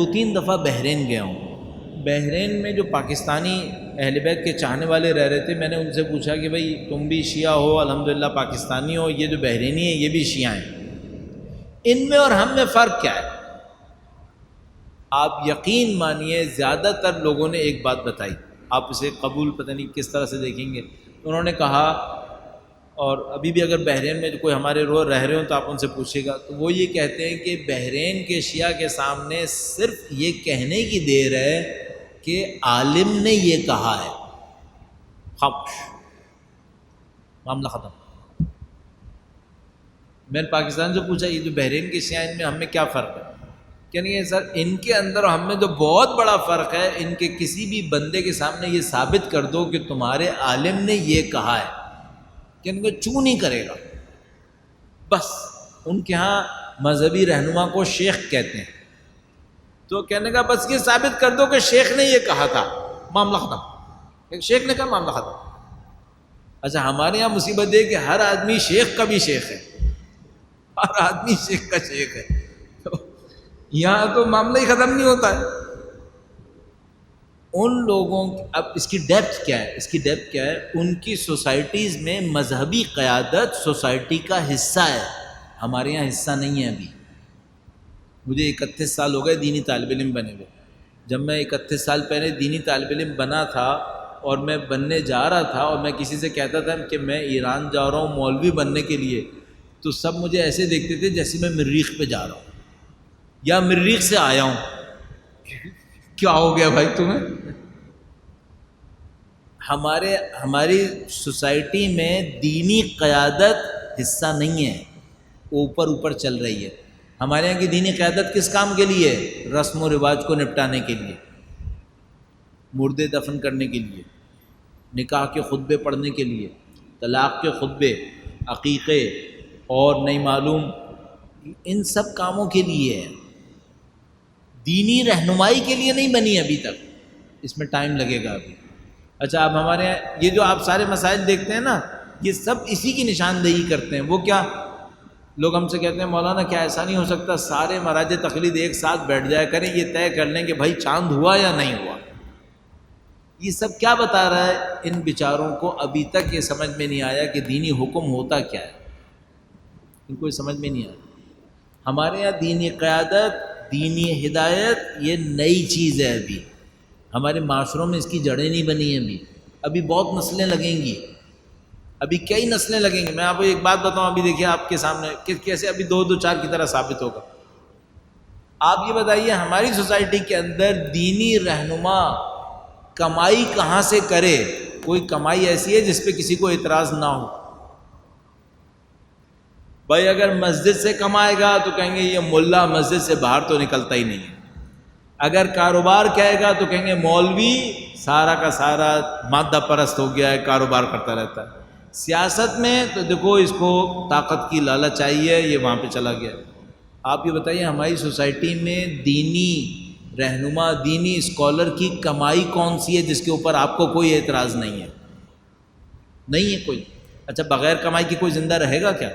2-3 دفعہ بحرین گیا ہوں. بحرین میں جو پاکستانی اہل بیت کے چاہنے والے رہ رہے تھے، میں نے ان سے پوچھا کہ بھائی تم بھی شیعہ ہو، الحمدللہ پاکستانی ہو، یہ جو بحرینی ہیں یہ بھی شیعہ ہیں، ان میں اور ہم میں فرق کیا ہے؟ آپ یقین مانیے زیادہ تر لوگوں نے ایک بات بتائی، آپ اسے قبول پتہ نہیں کس طرح سے دیکھیں گے. انہوں نے کہا، اور ابھی بھی اگر بحرین میں کوئی ہمارے رہ رہے ہوں تو آپ ان سے پوچھیے گا، تو وہ یہ کہتے ہیں کہ بحرین کے شیعہ کے سامنے صرف یہ کہنے کی دیر ہے کہ عالم نے یہ کہا ہے، خاموش، معاملہ ختم. میں نے پاکستان سے پوچھا یہ جو بحرین کے شیعہ ان میں ہم میں کیا فرق ہے؟ کہ نہیں سر، ان کے اندر اور ہم میں تو بہت بڑا فرق ہے. ان کے کسی بھی بندے کے سامنے یہ ثابت کر دو کہ تمہارے عالم نے یہ کہا ہے، کہ ان کو چوں نہیں کرے گا. بس ان کے ہاں مذہبی رہنما کو شیخ کہتے ہیں، تو کہنے کا بس یہ ثابت کر دو کہ شیخ نے یہ کہا تھا، معاملہ ختم. شیخ نے کہا معاملہ ختم. اچھا ہمارے یہاں مصیبت یہ کہ ہر آدمی شیخ کا بھی شیخ ہے، ہر آدمی شیخ کا شیخ ہے. یہاں تو معاملہ ہی ختم نہیں ہوتا ہے. ان لوگوں اب اس کی ڈیپتھ کیا ہے؟ اس کی ڈیپتھ کیا ہے؟ ان کی سوسائٹیز میں مذہبی قیادت سوسائٹی کا حصہ ہے، ہمارے یہاں حصہ نہیں ہے. ابھی مجھے 31 سال ہو گئے دینی طالب علم بنے ہوئے. جب میں 31 سال پہلے دینی طالب علم بنا تھا اور میں بننے جا رہا تھا اور میں کسی سے کہتا تھا کہ میں ایران جا رہا ہوں مولوی بننے کے لیے، تو سب مجھے ایسے دیکھتے تھے جیسے میں مریخ پہ جا رہا ہوں یا مریخ سے آیا ہوں. کیا ہو گیا بھائی تمہیں؟ ہماری سوسائٹی میں دینی قیادت حصہ نہیں ہے، اوپر اوپر چل رہی ہے. ہمارے یہاں کی دینی قیادت کس کام کے لیے؟ رسم و رواج کو نپٹانے کے لیے، مردے دفن کرنے کے لیے، نکاح کے خطبے پڑھنے کے لیے، طلاق کے خطبے، عقیقے اور نہیں معلوم ان سب کاموں کے لیے ہے. دینی رہنمائی کے لیے نہیں بنی ابھی تک، اس میں ٹائم لگے گا ابھی. اچھا اب ہمارے یہاں یہ جو آپ سارے مسائل دیکھتے ہیں نا، یہ سب اسی کی نشاندہی کرتے ہیں. وہ کیا لوگ ہم سے کہتے ہیں مولانا کیا ایسا نہیں ہو سکتا سارے مراجع تقلید ایک ساتھ بیٹھ جایا کریں، یہ طے کر لیں کہ بھائی چاند ہوا یا نہیں ہوا. یہ سب کیا بتا رہا ہے؟ ان بیچاروں کو ابھی تک یہ سمجھ میں نہیں آیا کہ دینی حکم ہوتا کیا ہے. ان کو یہ سمجھ میں نہیں آیا. ہمارے یہاں دینی قیادت، دینی ہدایت یہ نئی چیز ہے. ابھی ہمارے معاشروں میں اس کی جڑیں نہیں بنی ہیں. ابھی بہت نسلیں لگیں گی، ابھی کئی نسلیں لگیں گی. میں آپ کو ایک بات بتاؤں، ابھی دیکھیے آپ کے سامنے کیسے ابھی 2-2-4 کی طرح ثابت ہوگا. آپ یہ بتائیے ہماری سوسائٹی کے اندر دینی رہنما کمائی کہاں سے کرے؟ کوئی کمائی ایسی ہے جس پہ کسی کو اعتراض نہ ہو؟ بھائی اگر مسجد سے کمائے گا تو کہیں گے یہ ملا مسجد سے باہر تو نکلتا ہی نہیں ہے. اگر کاروبار کہے گا تو کہیں گے مولوی سارا کا سارا مادہ پرست ہو گیا ہے، کاروبار کرتا رہتا ہے. سیاست میں تو دیکھو اس کو طاقت کی لالچ چاہیے، یہ وہاں پہ چلا گیا. آپ یہ بتائیے ہماری سوسائٹی میں دینی رہنما، دینی اسکالر کی کمائی کون سی ہے جس کے اوپر آپ کو کوئی اعتراض نہیں ہے؟ نہیں ہے کوئی. اچھا بغیر کمائی کی کوئی زندہ رہے گا کیا؟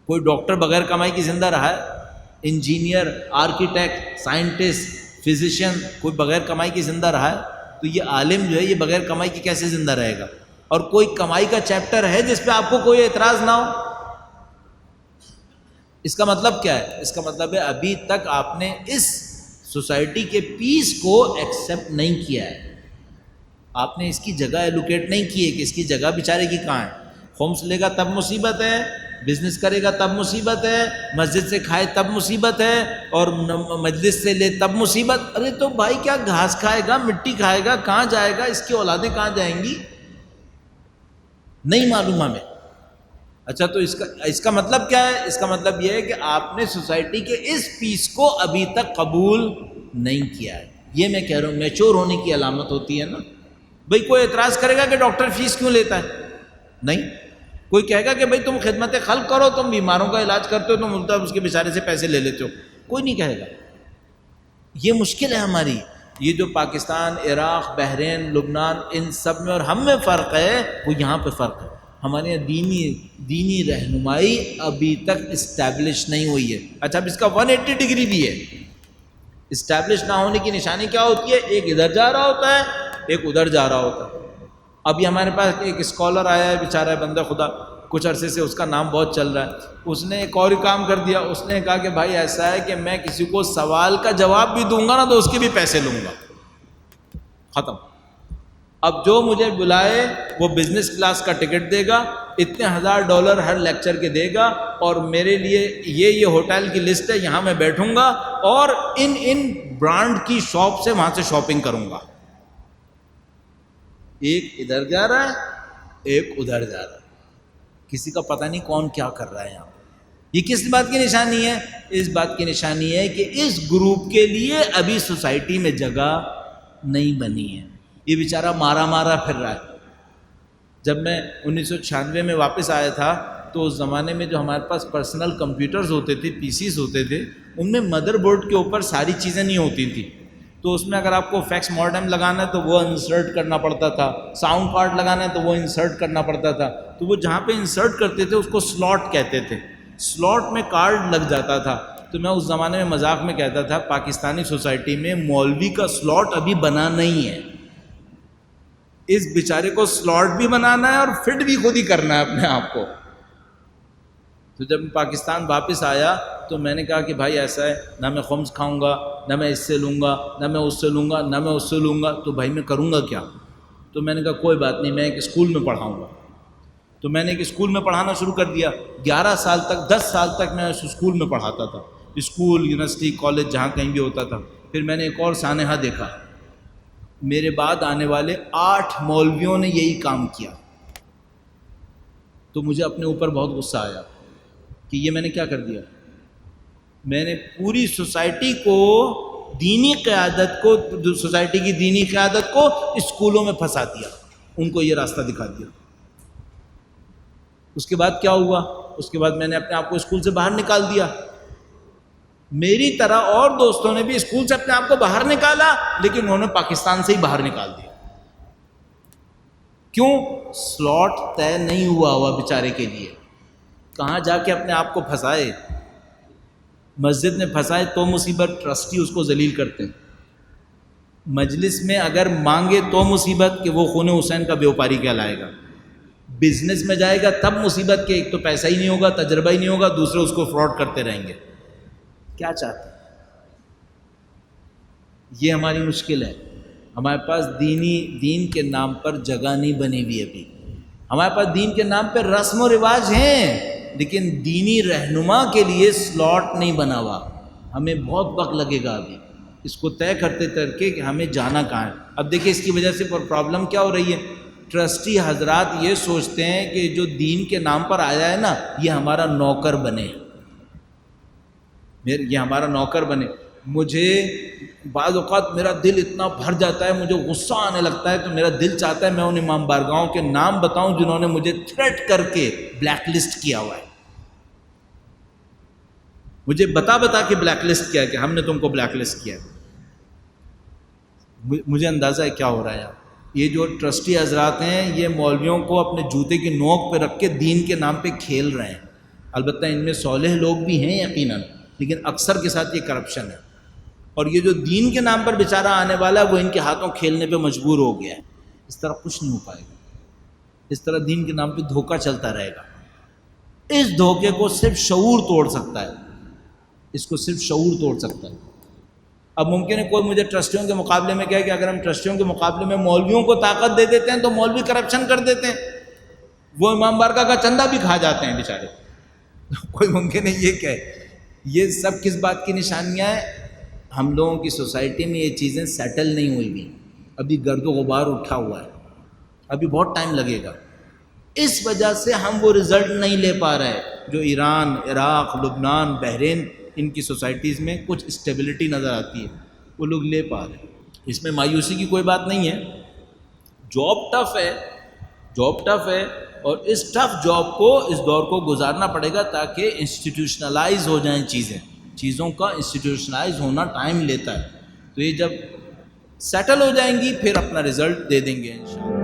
کوئی ڈاکٹر بغیر کمائی کی زندہ رہا ہے؟ انجینئر، آرکیٹیکٹ، سائنٹسٹ، فزیشین کوئی بغیر کمائی کی زندہ رہا ہے؟ تو یہ عالم جو ہے یہ بغیر کمائی کی کیسے زندہ رہے گا؟ اور کوئی کمائی کا چیپٹر ہے جس پہ آپ کو کوئی اعتراض نہ ہو؟ اس کا مطلب کیا ہے؟ اس کا مطلب ہے ابھی تک آپ نے اس سوسائٹی کے پیس کو ایکسیپٹ نہیں کیا ہے. آپ نے اس کی جگہ ایلوکیٹ نہیں کی ہے کہ اس کی جگہ بیچارے کی کہاں ہے. خمس لے گا تب مصیبت ہے، بزنس کرے گا تب مصیبت ہے، مسجد سے کھائے تب مصیبت ہے، اور مجلس سے لے تب مصیبت. ارے تو بھائی کیا گھاس کھائے گا، مٹی کھائے گا، کہاں جائے گا؟ اس کی اولادیں کہاں جائیں گی؟ نہیں معلوم ہمیں. اچھا تو اس کا مطلب کیا ہے؟ اس کا مطلب یہ ہے کہ آپ نے سوسائٹی کے اس پیس کو ابھی تک قبول نہیں کیا ہے. یہ میں کہہ رہا ہوں میچور ہونے کی علامت ہوتی ہے نا. بھئی کوئی اعتراض کرے گا کہ ڈاکٹر فیس کیوں لیتا ہے؟ نہیں. کوئی کہے گا کہ بھئی تم خدمت خلق کرو، تم بیماروں کا علاج کرتے ہو، تم الٹا اس کے بیچارے سے پیسے لے لیتے ہو. کوئی نہیں کہے گا. یہ مشکل ہے ہماری. یہ جو پاکستان، عراق، بحرین، لبنان، ان سب میں اور ہم میں فرق ہے وہ یہاں پہ فرق ہے. ہمارے یہاں دینی رہنمائی ابھی تک اسٹیبلش نہیں ہوئی ہے. اچھا اب اس کا 180 ڈگری بھی ہے. اسٹیبلش نہ ہونے کی نشانی کیا ہوتی ہے؟ ایک ادھر جا رہا ہوتا ہے، ایک ادھر جا رہا ہوتا ہے. ابھی ہمارے پاس ایک اسکالر آیا ہے، بیچارہ بندہ خدا، کچھ عرصے سے اس کا نام بہت چل رہا ہے. اس نے ایک اور کام کر دیا، اس نے کہا کہ بھائی ایسا ہے کہ میں کسی کو سوال کا جواب بھی دوں گا نا تو اس کے بھی پیسے لوں گا. ختم. اب جو مجھے بلائے وہ بزنس کلاس کا ٹکٹ دے گا، اتنے $1000 ہر لیکچر کے دے گا، اور میرے لیے یہ ہوٹل کی لسٹ ہے، یہاں میں بیٹھوں گا اور ان برانڈ کی شاپ سے وہاں سے شاپنگ کروں گا. ایک ادھر جا رہا ہے، ایک ادھر جا رہا ہے، کسی کا پتہ نہیں کون کیا کر رہا ہے یہاں. یہ کس بات کی نشانی ہے؟ اس بات کی نشانی ہے کہ اس گروپ کے لیے ابھی سوسائٹی میں جگہ نہیں بنی ہے. یہ بیچارہ مارا پھر رہا ہے. جب میں 1996 میں واپس آیا تھا تو اس زمانے میں جو ہمارے پاس پرسنل کمپیوٹرز ہوتے تھے، پی سیز ہوتے تھے، ان میں مدر بورڈ کے اوپر ساری چیزیں نہیں ہوتی تھیں. تو اس میں اگر آپ کو فیکس ماڈم لگانا ہے تو وہ انسرٹ کرنا پڑتا تھا، ساؤنڈ کارڈ لگانا ہے تو وہ انسرٹ کرنا پڑتا تھا. تو وہ جہاں پہ انسرٹ کرتے تھے اس کو سلاٹ کہتے تھے. سلاٹ میں کارڈ لگ جاتا تھا. تو میں اس زمانے میں مذاق میں کہتا تھا پاکستانی سوسائٹی میں مولوی کا سلاٹ ابھی بنا نہیں ہے. اس بیچارے کو سلاٹ بھی بنانا ہے اور فٹ بھی خود ہی کرنا ہے اپنے آپ کو. تو جب میں پاکستان واپس آیا تو میں نے کہا کہ بھائی ایسا ہے، نہ میں خمس کھاؤں گا، نہ میں اس سے لوں گا، نہ میں اس سے لوں گا، نہ میں اس سے لوں گا، تو بھائی میں کروں گا کیا؟ تو میں نے کہا کوئی بات نہیں، میں ایک اسکول میں پڑھاؤں گا. تو میں نے ایک اسکول میں پڑھانا شروع کر دیا. 11 سال تک، 10 سال تک میں اس اسکول میں پڑھاتا تھا. اسکول، یونیورسٹی، کالج، جہاں کہیں بھی ہوتا تھا. پھر میں نے ایک اور سانحہ دیکھا، میرے بعد آنے والے 8 مولویوں نے یہی کام کیا. تو مجھے اپنے اوپر بہت غصہ آیا کہ یہ میں نے کیا کر دیا. میں نے پوری سوسائٹی کو، دینی قیادت کو، سوسائٹی کی دینی قیادت کو اسکولوں میں پھنسا دیا، ان کو یہ راستہ دکھا دیا. اس کے بعد کیا ہوا؟ اس کے بعد میں نے اپنے آپ کو اسکول سے باہر نکال دیا. میری طرح اور دوستوں نے بھی اسکول سے اپنے آپ کو باہر نکالا، لیکن انہوں نے پاکستان سے ہی باہر نکال دیا. کیوں؟ سلاٹ طے نہیں ہوا بیچارے کے لیے. کہاں جا کے اپنے آپ کو پھنسائے. مسجد میں پھنسائے تو مصیبت، ٹرسٹی اس کو ذلیل کرتے ہیں. مجلس میں اگر مانگے تو مصیبت کہ وہ خون حسین کا بیوپاری کہلائے گا. بزنس میں جائے گا تب مصیبت کہ ایک تو پیسہ ہی نہیں ہوگا، تجربہ ہی نہیں ہوگا، دوسرے اس کو فراڈ کرتے رہیں گے. کیا چاہتے ہیں؟ یہ ہماری مشکل ہے. ہمارے پاس دین کے نام پر جگہ نہیں بنی ہوئی. ابھی ہمارے پاس دین کے نام پہ رسم و رواج ہیں، لیکن دینی رہنما کے لیے سلاٹ نہیں بنا ہوا. ہمیں بہت وقت لگے گا ابھی اس کو طے کرتے کرتے کہ ہمیں جانا کہاں ہے. اب دیکھیں اس کی وجہ سے پرابلم کیا ہو رہی ہے. ٹرسٹی حضرات یہ سوچتے ہیں کہ جو دین کے نام پر آیا ہے نا، یہ ہمارا نوکر بنے، یہ ہمارا نوکر بنے. مجھے بعض اوقات میرا دل اتنا بھر جاتا ہے، مجھے غصہ آنے لگتا ہے، تو میرا دل چاہتا ہے میں ان امام بارگاہوں کے نام بتاؤں جنہوں نے مجھے تھریٹ کر کے بلیک لسٹ کیا ہوا ہے. مجھے بتا کے بلیک لسٹ کیا کہ ہم نے تم کو بلیک لسٹ کیا. مجھے اندازہ ہے کیا ہو رہا ہے یار. یہ جو ٹرسٹی حضرات ہیں یہ مولویوں کو اپنے جوتے کی نوک پہ رکھ کے دین کے نام پہ کھیل رہے ہیں. البتہ ان میں صالح لوگ بھی ہیں یقیناً، لیکن اکثر کے ساتھ یہ کرپشن ہے. اور یہ جو دین کے نام پر بیچارہ آنے والا ہے وہ ان کے ہاتھوں کھیلنے پہ مجبور ہو گیا ہے. اس طرح کچھ نہیں ہو پائے گا. اس طرح دین کے نام پہ دھوکہ چلتا رہے گا. اس دھوکے کو صرف شعور توڑ سکتا ہے، اس کو صرف شعور توڑ سکتا ہے. اب ممکن ہے کوئی مجھے ٹرسٹیوں کے مقابلے میں کہے کہ اگر ہم ٹرسٹیوں کے مقابلے میں مولویوں کو طاقت دے دیتے ہیں تو مولوی کرپشن کر دیتے ہیں، وہ امام بارگاہ کا چندہ بھی کھا جاتے ہیں بیچارے. کوئی ممکن ہے یہ کہے. یہ سب کس بات کی نشانیاں ہیں؟ ہم لوگوں کی سوسائٹی میں یہ چیزیں سیٹل نہیں ہوئی بھی، ابھی گرد و غبار اٹھا ہوا ہے، ابھی بہت ٹائم لگے گا. اس وجہ سے ہم وہ رزلٹ نہیں لے پا رہے جو ایران، عراق، لبنان، بحرین، ان کی سوسائٹیز میں کچھ اسٹیبلٹی نظر آتی ہے، وہ لوگ لے پا رہے ہیں. اس میں مایوسی کی کوئی بات نہیں ہے. جاب ٹف ہے، جاب ٹف ہے، اور اس ٹف جاب کو، اس دور کو گزارنا پڑے گا تاکہ انسٹیٹیوشنلائز ہو جائیں چیزیں. چیزوں کا انسٹیٹیوشنلائز ہونا ٹائم لیتا ہے. تو یہ جب سیٹل ہو جائیں گی پھر اپنا رزلٹ دے دیں گے انشاءاللہ.